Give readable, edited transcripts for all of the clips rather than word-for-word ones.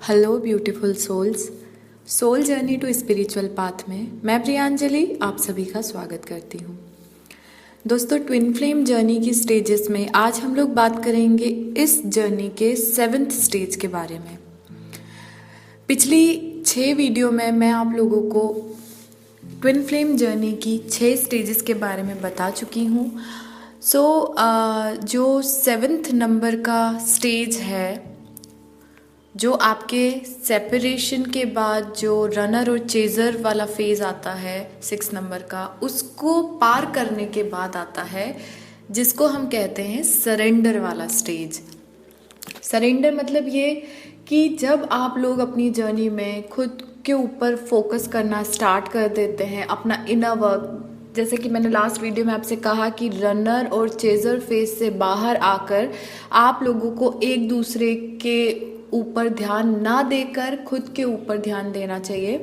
Hello beautiful souls. Soul journey to spiritual path में मैं प्रियांजलि आप सभी का स्वागत करती हूँ। दोस्तों, ट्विन फ्लेम जर्नी की स्टेजेस में आज हम लोग बात करेंगे इस जर्नी के 7th स्टेज के बारे में। पिछली 6 वीडियो में मैं आप लोगों को ट्विन फ्लेम जर्नी की 6 स्टेजेस के बारे में बता चुकी हूँ। जो 7th नंबर का स्टेज है, जो आपके सेपरेशन के बाद जो रनर और चेजर वाला फेज आता है 6 नंबर का, उसको पार करने के बाद आता है जिसको हम कहते हैं सरेंडर वाला स्टेज। सरेंडर मतलब ये कि जब आप लोग अपनी जर्नी में खुद के ऊपर फोकस करना स्टार्ट कर देते हैं, अपना इनर वर्क, जैसे कि मैंने लास्ट वीडियो में आपसे कहा कि रनर और चेजर फेज से बाहर आकर आप लोगों को एक दूसरे के ऊपर ध्यान ना देकर खुद के ऊपर ध्यान देना चाहिए।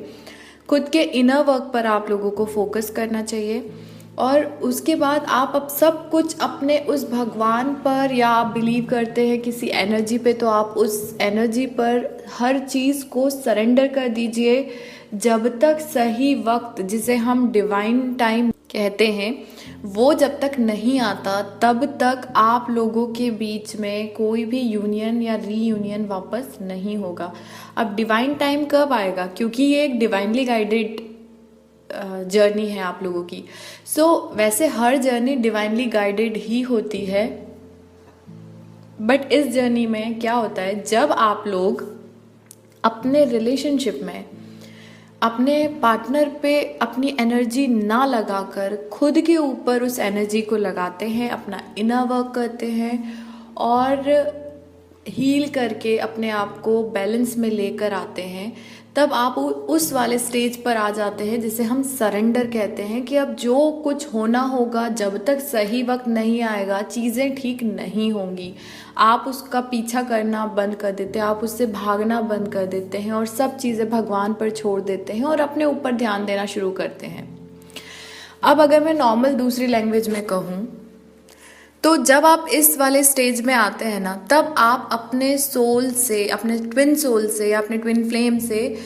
खुद के इनर वर्क पर आप लोगों को फोकस करना चाहिए और उसके बाद आप अब सब कुछ अपने उस भगवान पर, या आप बिलीव करते हैं किसी एनर्जी पे, तो आप उस एनर्जी पर हर चीज़ को सरेंडर कर दीजिए जब तक सही वक्त, जिसे हम डिवाइन टाइम कहते हैं, वो जब तक नहीं आता तब तक आप लोगों के बीच में कोई भी यूनियन या रीयूनियन वापस नहीं होगा। अब डिवाइन टाइम कब आएगा, क्योंकि ये एक डिवाइनली गाइडेड जर्नी है आप लोगों की। वैसे हर जर्नी डिवाइनली गाइडेड ही होती है, बट इस जर्नी में क्या होता है, जब आप लोग अपने रिलेशनशिप में अपने पार्टनर पे अपनी एनर्जी ना लगाकर खुद के ऊपर उस एनर्जी को लगाते हैं, अपना इनर वर्क करते हैं और हील करके अपने आप को बैलेंस में लेकर आते हैं, तब आप उस वाले स्टेज पर आ जाते हैं जिसे हम सरेंडर कहते हैं। कि अब जो कुछ होना होगा, जब तक सही वक्त नहीं आएगा चीज़ें ठीक नहीं होंगी। आप उसका पीछा करना बंद कर देते हैं, आप उससे भागना बंद कर देते हैं और सब चीज़ें भगवान पर छोड़ देते हैं और अपने ऊपर ध्यान देना शुरू करते हैं। अब अगर मैं नॉर्मल दूसरी लैंग्वेज में कहूँ तो जब आप इस वाले स्टेज में आते हैं ना, तब आप अपने सोल से, अपने ट्विन सोल से या अपने ट्विन फ्लेम से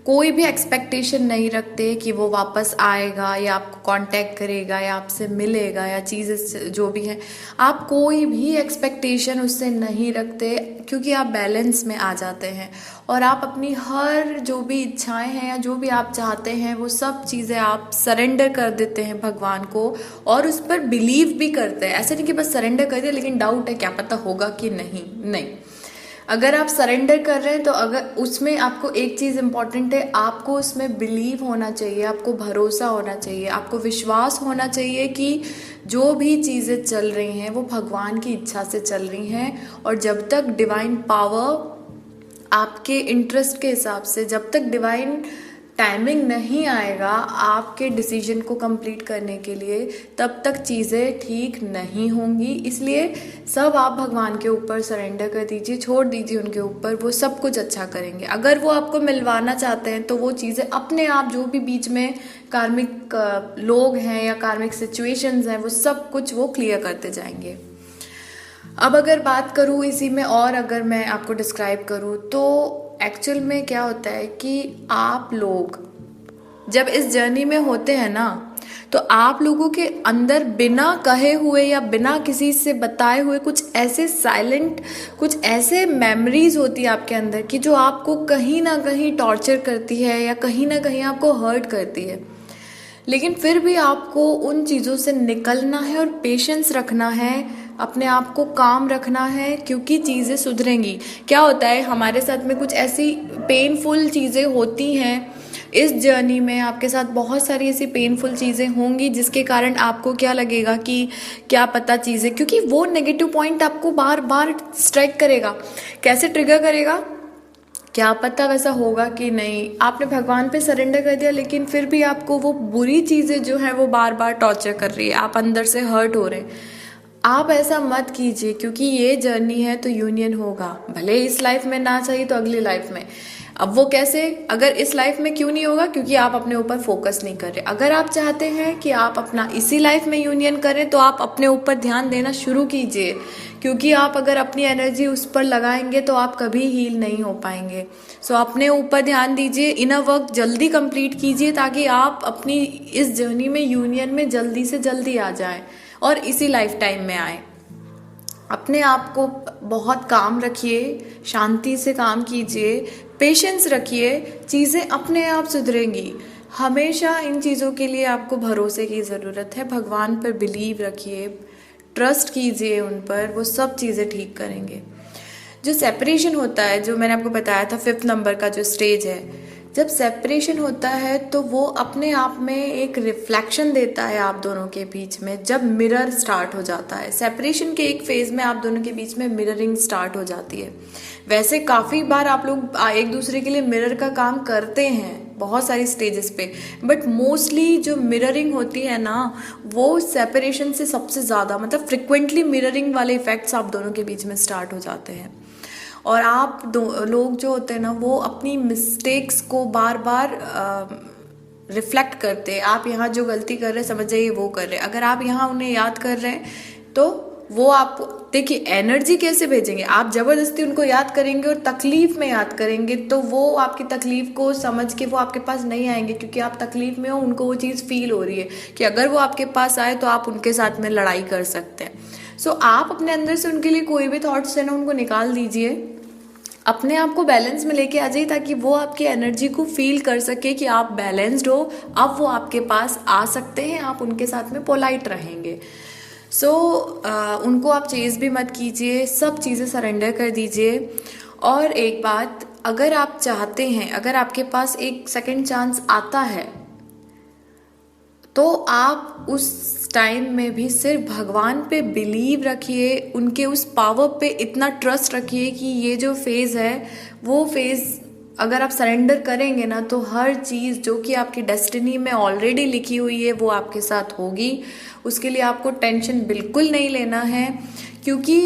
कोई भी एक्सपेक्टेशन नहीं रखते कि वो वापस आएगा या आपको कांटेक्ट करेगा या आपसे मिलेगा या चीज़ें जो भी हैं, आप कोई भी एक्सपेक्टेशन उससे नहीं रखते, क्योंकि आप बैलेंस में आ जाते हैं और आप अपनी हर जो भी इच्छाएं हैं या जो भी आप चाहते हैं वो सब चीज़ें आप सरेंडर कर देते हैं भगवान को और उस पर बिलीव भी करते हैं। ऐसे नहीं कि बस सरेंडर कर दिया लेकिन डाउट है क्या पता होगा कि नहीं। अगर आप सरेंडर कर रहे हैं तो अगर उसमें आपको एक चीज़ इंपॉर्टेंट है, आपको उसमें बिलीव होना चाहिए, आपको भरोसा होना चाहिए, आपको विश्वास होना चाहिए कि जो भी चीज़ें चल रही हैं वो भगवान की इच्छा से चल रही हैं। और जब तक डिवाइन पावर आपके इंटरेस्ट के हिसाब से, जब तक डिवाइन टाइमिंग नहीं आएगा आपके डिसीजन को कंप्लीट करने के लिए, तब तक चीज़ें ठीक नहीं होंगी। इसलिए सब आप भगवान के ऊपर सरेंडर कर दीजिए, छोड़ दीजिए उनके ऊपर, वो सब कुछ अच्छा करेंगे। अगर वो आपको मिलवाना चाहते हैं तो वो चीज़ें अपने आप, जो भी बीच में कार्मिक लोग हैं या कार्मिक सिचुएशंस हैं, वो सब कुछ वो क्लियर करते जाएंगे। अब अगर बात करूँ इसी में और अगर मैं आपको डिस्क्राइब करूँ तो एक्चुअल में क्या होता है कि आप लोग जब इस जर्नी में होते हैं ना, तो आप लोगों के अंदर बिना कहे हुए या बिना किसी से बताए हुए कुछ ऐसे साइलेंट, कुछ ऐसे मेमोरीज होती है आपके अंदर कि जो आपको कहीं ना कहीं टॉर्चर करती है या कहीं ना कहीं आपको हर्ट करती है। लेकिन फिर भी आपको उन चीज़ों से निकलना है और पेशेंस रखना है, अपने आप को काम रखना है, क्योंकि चीज़ें सुधरेंगी। क्या होता है, हमारे साथ में कुछ ऐसी पेनफुल चीज़ें होती हैं इस जर्नी में, आपके साथ बहुत सारी ऐसी पेनफुल चीज़ें होंगी जिसके कारण आपको क्या लगेगा कि क्या पता चीज़ें, क्योंकि वो नेगेटिव पॉइंट आपको बार बार स्ट्राइक करेगा। कैसे ट्रिगर करेगा, क्या पता वैसा होगा कि नहीं। आपने भगवान पे सरेंडर कर दिया लेकिन फिर भी आपको वो बुरी चीज़ें जो है वो बार बार टॉर्चर कर रही है, आप अंदर से हर्ट हो रहे हैं। आप ऐसा मत कीजिए, क्योंकि ये जर्नी है तो यूनियन होगा, भले इस लाइफ में ना चाहिए तो अगली लाइफ में। अब वो कैसे, अगर इस लाइफ में क्यों नहीं होगा, क्योंकि आप अपने ऊपर फोकस नहीं कर रहे। अगर आप चाहते हैं कि आप अपना इसी लाइफ में यूनियन करें तो आप अपने ऊपर ध्यान देना शुरू कीजिए, क्योंकि आप अगर अपनी एनर्जी उस पर लगाएंगे तो आप कभी हील नहीं हो पाएंगे। सो अपने ऊपर ध्यान दीजिए, इनर वर्क जल्दी कंप्लीट कीजिए ताकि आप अपनी इस जर्नी में यूनियन में जल्दी से जल्दी आ जाएं और इसी लाइफ टाइम में आए। अपने आप को बहुत काम रखिए, शांति से काम कीजिए, पेशेंस रखिए, चीज़ें अपने आप सुधरेंगी। हमेशा इन चीज़ों के लिए आपको भरोसे की ज़रूरत है। भगवान पर बिलीव रखिए, ट्रस्ट कीजिए उन पर, वो सब चीज़ें ठीक करेंगे। जो सेपरेशन होता है, जो मैंने आपको बताया था 5th नंबर का जो स्टेज है, जब सेपरेशन होता है तो वो अपने आप में एक रिफ्लेक्शन देता है आप दोनों के बीच में। जब मिरर स्टार्ट हो जाता है सेपरेशन के एक फेज में, आप दोनों के बीच में मिररिंग स्टार्ट हो जाती है। वैसे काफ़ी बार आप लोग एक दूसरे के लिए मिरर का काम करते हैं बहुत सारी स्टेजेस पे, बट मोस्टली जो मिररिंग होती है ना, वो सेपरेशन से सबसे ज़्यादा, मतलब फ्रिक्वेंटली मिररिंग वाले इफेक्ट्स आप दोनों के बीच में स्टार्ट हो जाते हैं। और आप लोग जो होते हैं ना, वो अपनी मिस्टेक्स को बार बार रिफ्लेक्ट करते हैं। आप यहाँ जो गलती कर रहे हैं समझ जाइए वो कर रहे हैं। अगर आप यहाँ उन्हें याद कर रहे हैं तो वो आप देखिए एनर्जी कैसे भेजेंगे। आप ज़बरदस्ती उनको याद करेंगे और तकलीफ में याद करेंगे तो वो आपकी तकलीफ को समझ के वो आपके पास नहीं आएंगे, क्योंकि आप तकलीफ में हो, उनको वो चीज़ फील हो रही है कि अगर वो आपके पास आए तो आप उनके साथ में लड़ाई कर सकते हैं। सो आप अपने अंदर से उनके लिए कोई भी थॉट्स है ना, उनको निकाल दीजिए, अपने आप को बैलेंस में लेके आ जाइए ताकि वो आपकी एनर्जी को फील कर सके कि आप बैलेंस्ड हो। अब वो आपके पास आ सकते हैं, आप उनके साथ में पोलाइट रहेंगे। सो उनको आप चेज भी मत कीजिए, सब चीज़ें सरेंडर कर दीजिए। और एक बात, अगर आप चाहते हैं, अगर आपके पास एक सेकंड चांस आता है तो आप उस टाइम में भी सिर्फ भगवान पे बिलीव रखिए, उनके उस पावर पे इतना ट्रस्ट रखिए कि ये जो फेज़ है वो फेज़ अगर आप सरेंडर करेंगे ना तो हर चीज़ जो कि आपकी डेस्टिनी में ऑलरेडी लिखी हुई है वो आपके साथ होगी। उसके लिए आपको टेंशन बिल्कुल नहीं लेना है, क्योंकि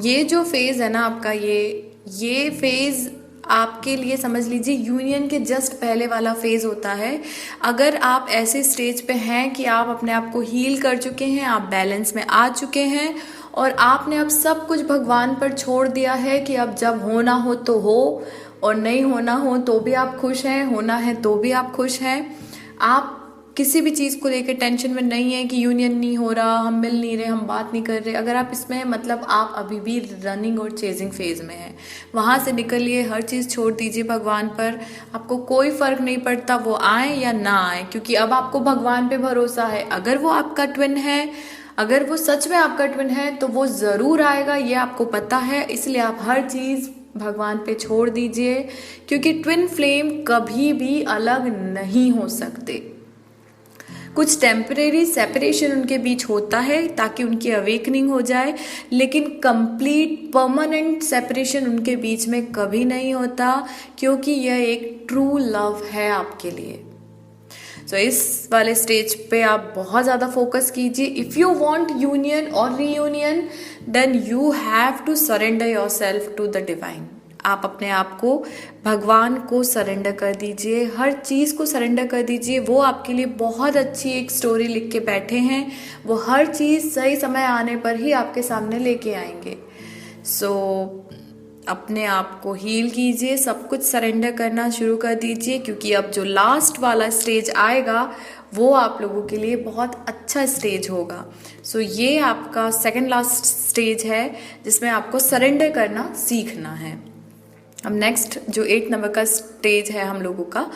ये जो फेज़ है ना आपका, ये फेज़ आपके लिए समझ लीजिए यूनियन के जस्ट पहले वाला फेज़ होता है। अगर आप ऐसे स्टेज पे हैं कि आप अपने आप को हील कर चुके हैं, आप बैलेंस में आ चुके हैं और आपने अब सब कुछ भगवान पर छोड़ दिया है कि अब जब होना हो तो हो और नहीं होना हो तो भी आप खुश हैं, होना है तो भी आप खुश हैं। आप किसी भी चीज़ को लेकर टेंशन में नहीं है कि यूनियन नहीं हो रहा, हम मिल नहीं रहे, हम बात नहीं कर रहे। अगर आप इसमें मतलब आप अभी भी रनिंग और चेजिंग फेज में हैं, वहाँ से निकलिए, हर चीज़ छोड़ दीजिए भगवान पर। आपको कोई फ़र्क नहीं पड़ता वो आए या ना आए, क्योंकि अब आपको भगवान पे भरोसा है। अगर वो आपका ट्विन है, अगर वो सच में आपका ट्विन है तो वो ज़रूर आएगा, ये आपको पता है। इसलिए आप हर चीज़ भगवान पे छोड़ दीजिए, क्योंकि ट्विन फ्लेम कभी भी अलग नहीं हो सकते। कुछ टेम्परेरी सेपरेशन उनके बीच होता है ताकि उनकी अवेकनिंग हो जाए, लेकिन कंप्लीट परमानेंट सेपरेशन उनके बीच में कभी नहीं होता, क्योंकि यह एक ट्रू लव है आपके लिए। सो इस वाले स्टेज पे आप बहुत ज़्यादा फोकस कीजिए। इफ़ यू वांट यूनियन और reunion then you have to surrender yourself to the divine. आप अपने आप को भगवान को सरेंडर कर दीजिए, हर चीज़ को सरेंडर कर दीजिए। वो आपके लिए बहुत अच्छी एक स्टोरी लिख के बैठे हैं, वो हर चीज़ सही समय आने पर ही आपके सामने लेके आएंगे। सो अपने आप को हील कीजिए, सब कुछ सरेंडर करना शुरू कर दीजिए, क्योंकि अब जो लास्ट वाला स्टेज आएगा वो आप लोगों के लिए बहुत अच्छा स्टेज होगा। सो ये आपका सेकंड लास्ट स्टेज है जिसमें आपको सरेंडर करना सीखना है। अब नेक्स्ट जो 8 नंबर का स्टेज है हम लोगों का,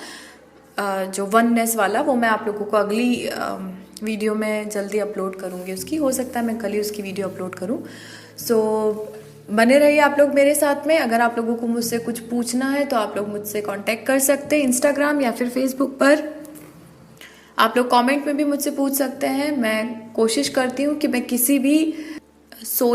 जो वननेस वाला, वो मैं आप लोगों को अगली वीडियो में जल्दी अपलोड करूँगी। उसकी हो सकता है मैं कल ही उसकी वीडियो अपलोड करूँ। सो बने रहिए आप लोग मेरे साथ में। अगर आप लोगों को मुझसे कुछ पूछना है तो आप लोग मुझसे कांटेक्ट कर सकते हैं इंस्टाग्राम या फिर फेसबुक पर। आप लोग कमेंट में भी मुझसे पूछ सकते हैं। मैं कोशिश करती हूँ कि मैं किसी भी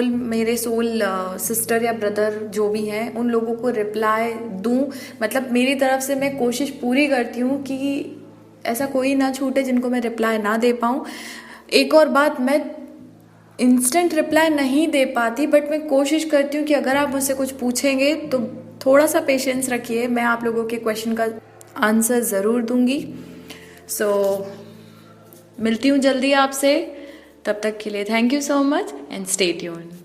मेरे सोल सिस्टर या ब्रदर जो भी हैं उन लोगों को रिप्लाई दूं। मतलब मेरी तरफ से मैं कोशिश पूरी करती हूँ कि ऐसा कोई ना छूटे जिनको मैं रिप्लाई ना दे पाऊँ। एक और बात, मैं इंस्टेंट रिप्लाई नहीं दे पाती, बट मैं कोशिश करती हूँ कि अगर आप मुझसे कुछ पूछेंगे तो थोड़ा सा पेशेंस रखिए, मैं आप लोगों के क्वेश्चन का आंसर ज़रूर दूंगी। सो मिलती हूँ जल्दी आपसे, तब तक के लिए thank you so much and stay tuned.